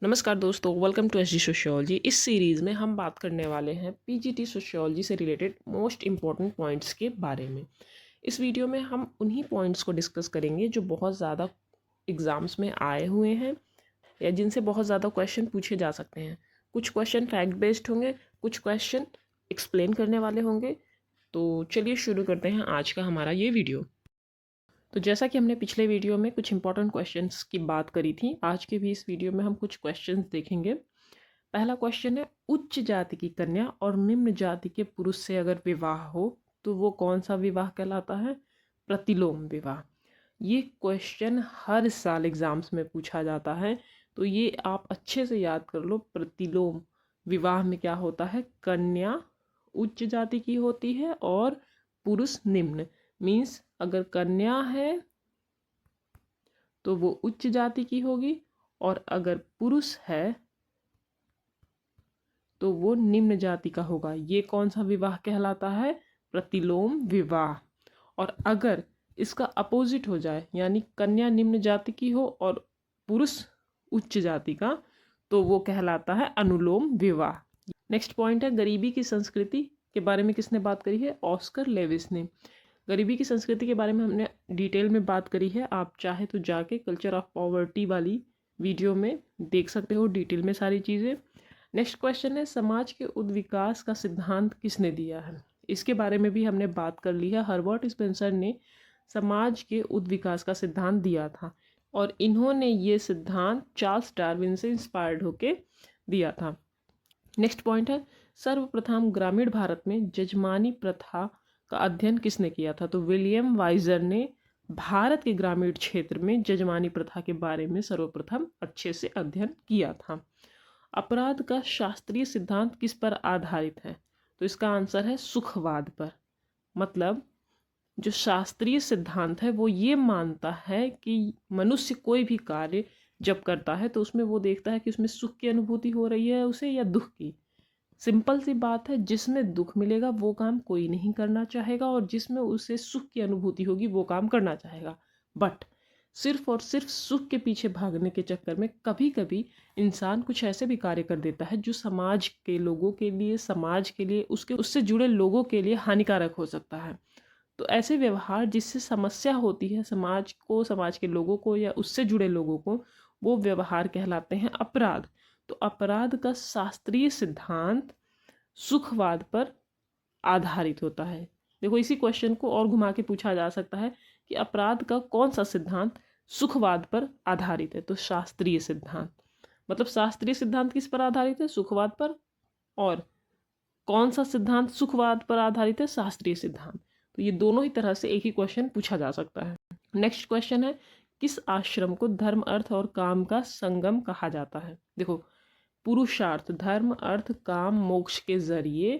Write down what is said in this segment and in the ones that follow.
नमस्कार दोस्तों, welcome to SG sociology. इस सीरीज़ में हम बात करने वाले हैं पीजीटी सोशियोलॉजी से रिलेटेड मोस्ट इम्पॉर्टेंट पॉइंट्स के बारे में। इस वीडियो में हम उन्हीं पॉइंट्स को डिस्कस करेंगे जो बहुत ज़्यादा एग्ज़ाम्स में आए हुए हैं या जिनसे बहुत ज़्यादा क्वेश्चन पूछे जा सकते हैं। कुछ क्वेश्चन फैक्ट बेस्ड होंगे, कुछ क्वेश्चन एक्सप्लेन करने वाले होंगे। तो चलिए शुरू करते हैं आज का हमारा ये वीडियो। तो जैसा कि हमने पिछले वीडियो में कुछ इंपॉर्टेंट क्वेश्चंस की बात करी थी, आज के भी इस वीडियो में हम कुछ क्वेश्चंस देखेंगे। पहला क्वेश्चन है, उच्च जाति की कन्या और निम्न जाति के पुरुष से अगर विवाह हो तो वो कौन सा विवाह कहलाता है? प्रतिलोम विवाह। ये क्वेश्चन हर साल एग्जाम्स में पूछा जाता है, तो ये आप अच्छे से याद कर लो। प्रतिलोम विवाह में क्या होता है? कन्या उच्च जाति की होती है और पुरुष निम्न। मीन्स अगर कन्या है तो वो उच्च जाति की होगी और अगर पुरुष है तो वो निम्न जाति का होगा। ये कौन सा विवाह कहलाता है? प्रतिलोम विवाह। और अगर इसका अपोजिट हो जाए, यानी कन्या निम्न जाति की हो और पुरुष उच्च जाति का, तो वो कहलाता है अनुलोम विवाह। नेक्स्ट पॉइंट है, गरीबी की संस्कृति के बारे में किसने बात करी है? ऑस्कर लेविस ने। गरीबी की संस्कृति के बारे में हमने डिटेल में बात करी है। आप चाहे तो जाके कल्चर ऑफ पॉवर्टी वाली वीडियो में देख सकते हो डिटेल में सारी चीज़ें। नेक्स्ट क्वेश्चन है, समाज के उद्विकास का सिद्धांत किसने दिया है? इसके बारे में भी हमने बात कर ली है। हर्बर्ट स्पेंसर ने समाज के उद्विकास का सिद्धांत दिया था और इन्होंने ये सिद्धांत चार्ल्स डार्विन से इंस्पायर्ड होके दिया था। नेक्स्ट पॉइंट है, सर्वप्रथम ग्रामीण भारत में जजमानी प्रथा का अध्ययन किसने किया था? तो विलियम वाइजर ने भारत के ग्रामीण क्षेत्र में जजमानी प्रथा के बारे में सर्वप्रथम अच्छे से अध्ययन किया था। अपराध का शास्त्रीय सिद्धांत किस पर आधारित है? तो इसका आंसर है सुखवाद पर। मतलब जो शास्त्रीय सिद्धांत है वो ये मानता है कि मनुष्य कोई भी कार्य जब करता है तो उसमें वो देखता है कि उसमें सुख की अनुभूति हो रही है उसे या दुख की। सिंपल सी बात है, जिसमें दुख मिलेगा वो काम कोई नहीं करना चाहेगा और जिसमें उसे सुख की अनुभूति होगी वो काम करना चाहेगा। बट सिर्फ और सिर्फ सुख के पीछे भागने के चक्कर में कभी कभी इंसान कुछ ऐसे भी कार्य कर देता है जो समाज के लोगों के लिए, समाज के लिए, उससे जुड़े लोगों के लिए हानिकारक हो सकता है। तो ऐसे व्यवहार जिससे समस्या होती है समाज को, समाज के लोगों को या उससे जुड़े लोगों को, वो व्यवहार कहलाते हैं अपराध। तो अपराध का शास्त्रीय सिद्धांत सुखवाद पर आधारित होता है। देखो, इसी क्वेश्चन को और घुमा के पूछा जा सकता है कि अपराध का कौन सा सिद्धांत सुखवाद पर आधारित है? तो शास्त्रीय सिद्धांत। मतलब शास्त्रीय सिद्धांत किस पर आधारित है? सुखवाद पर। और कौन सा सिद्धांत सुखवाद पर आधारित है? शास्त्रीय सिद्धांत। तो ये दोनों ही तरह से एक ही क्वेश्चन पूछा जा सकता है। नेक्स्ट क्वेश्चन है, किस आश्रम को धर्म, अर्थ और काम का संगम कहा जाता है? देखो, पुरुषार्थ, धर्म, अर्थ, काम, मोक्ष के जरिए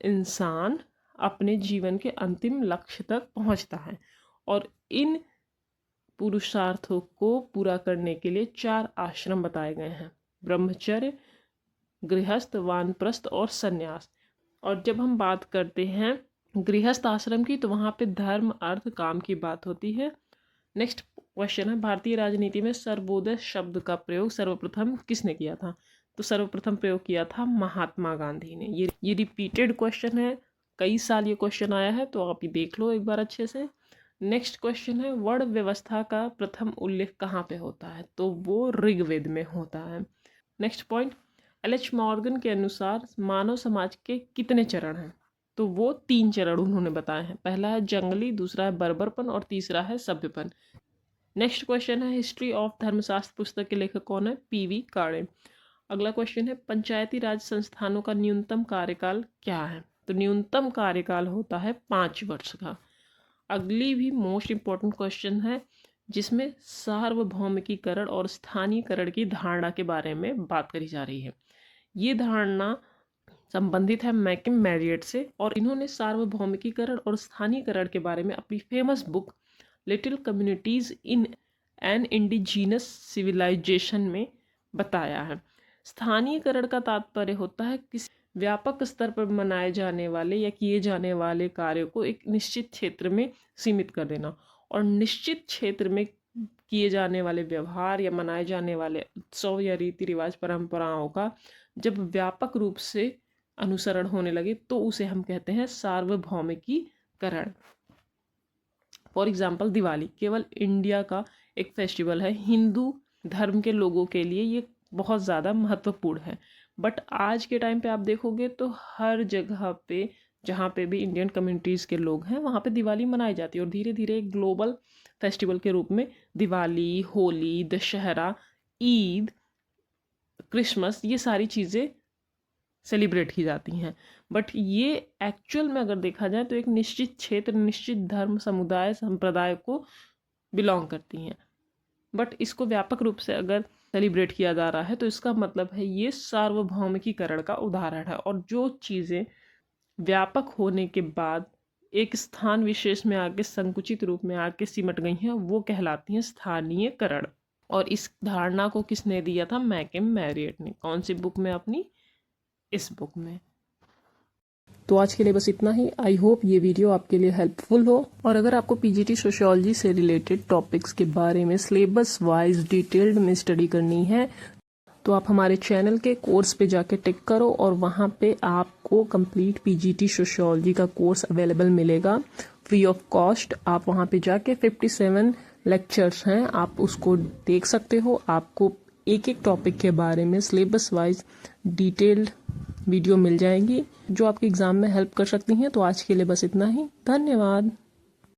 इंसान अपने जीवन के अंतिम लक्ष्य तक पहुंचता है और इन पुरुषार्थों को पूरा करने के लिए 4 आश्रम बताए गए हैं: ब्रह्मचर्य, गृहस्थ, वानप्रस्थ और संन्यास। और जब हम बात करते हैं गृहस्थ आश्रम की तो वहाँ पे धर्म, अर्थ, काम की बात होती है। नेक्स्ट क्वेश्चन है, भारतीय राजनीति में सर्वोदय शब्द का प्रयोग सर्वप्रथम किसने किया था? तो सर्वप्रथम प्रयोग किया था महात्मा गांधी ने। ये रिपीटेड क्वेश्चन है, कई साल ये क्वेश्चन आया है, तो आप ये देख लो एक बार अच्छे से। नेक्स्ट क्वेश्चन है, वर्ण व्यवस्था का प्रथम उल्लेख कहाँ पे होता है? तो वो ऋग्वेद में होता है। Next point, LH. मॉर्गन के अनुसार मानव समाज के कितने चरण हैं? तो वो 3 चरण उन्होंने बताए हैं। पहला है जंगली, दूसरा है बर्बरपन और तीसरा है सभ्यपन। नेक्स्ट क्वेश्चन है, हिस्ट्री ऑफ धर्मशास्त्र पुस्तक के लेखक कौन है? पी.वी. काड़े। अगला क्वेश्चन है, पंचायती राज संस्थानों का न्यूनतम कार्यकाल क्या है? तो न्यूनतम कार्यकाल होता है 5 वर्ष का। अगली भी मोस्ट इंपॉर्टेंट क्वेश्चन है जिसमें सार्वभौमिकीकरण और स्थानीयकरण की धारणा के बारे में बात करी जा रही है। ये धारणा संबंधित है मैकिम मैरियट से और इन्होंने सार्वभौमिकीकरण और स्थानीयकरण के बारे में अपनी famous book little communities in an indigenous civilisation में बताया है। स्थानीयकरण का तात्पर्य होता है किसी व्यापक स्तर पर मनाए जाने वाले या किए जाने वाले कार्यों को एक निश्चित क्षेत्र में सीमित कर देना। और निश्चित क्षेत्र में किए जाने वाले व्यवहार या मनाए जाने वाले उत्सव या रीति रिवाज परंपराओं का जब व्यापक रूप से अनुसरण होने लगे तो उसे हम कहते हैं सार्वभौमिकीकरण। फॉर एग्जाम्पल दिवाली केवल इंडिया का एक फेस्टिवल है, हिंदू धर्म के लोगों के लिए ये बहुत ज़्यादा महत्वपूर्ण है। बट आज के टाइम पे आप देखोगे तो हर जगह पे जहाँ पे भी इंडियन कम्युनिटीज़ के लोग हैं वहाँ पे दिवाली मनाई जाती है और धीरे धीरे एक ग्लोबल फेस्टिवल के रूप में दिवाली, होली, दशहरा, ईद, क्रिसमस ये सारी चीज़ें सेलिब्रेट की जाती हैं। बट ये एक्चुअल में अगर देखा जाए तो एक निश्चित क्षेत्र, निश्चित धर्म, समुदाय, संप्रदाय को बिलोंग करती हैं। बट इसको व्यापक रूप से अगर सेलिब्रेट किया जा रहा है तो इसका मतलब है ये सार्वभौमिकीकरण का उदाहरण है। और जो चीज़ें व्यापक होने के बाद एक स्थान विशेष में आके संकुचित रूप में आके सिमट गई हैं वो कहलाती हैं स्थानीयकरण। और इस धारणा को किसने दिया था? मैकम मैरियट ने। कौन सी बुक में? अपनी इस बुक में। तो आज के लिए बस इतना ही। आई होप ये वीडियो आपके लिए हेल्पफुल हो। और अगर आपको पीजीटी सोशियोलॉजी से रिलेटेड टॉपिक्स के बारे में सिलेबस वाइज डिटेल्ड में स्टडी करनी है तो आप हमारे चैनल के कोर्स पे जाके टिक करो और वहाँ पे आपको कंप्लीट पीजीटी सोशियोलॉजी का कोर्स अवेलेबल मिलेगा फ्री ऑफ कॉस्ट। आप वहाँ पे जाके 57 लेक्चर्स हैं, आप उसको देख सकते हो। आपको एक एक टॉपिक के बारे में सिलेबस वाइज डिटेल्ड वीडियो मिल जाएंगी जो आपके एग्जाम में हेल्प कर सकती हैं। तो आज के लिए बस इतना ही। धन्यवाद।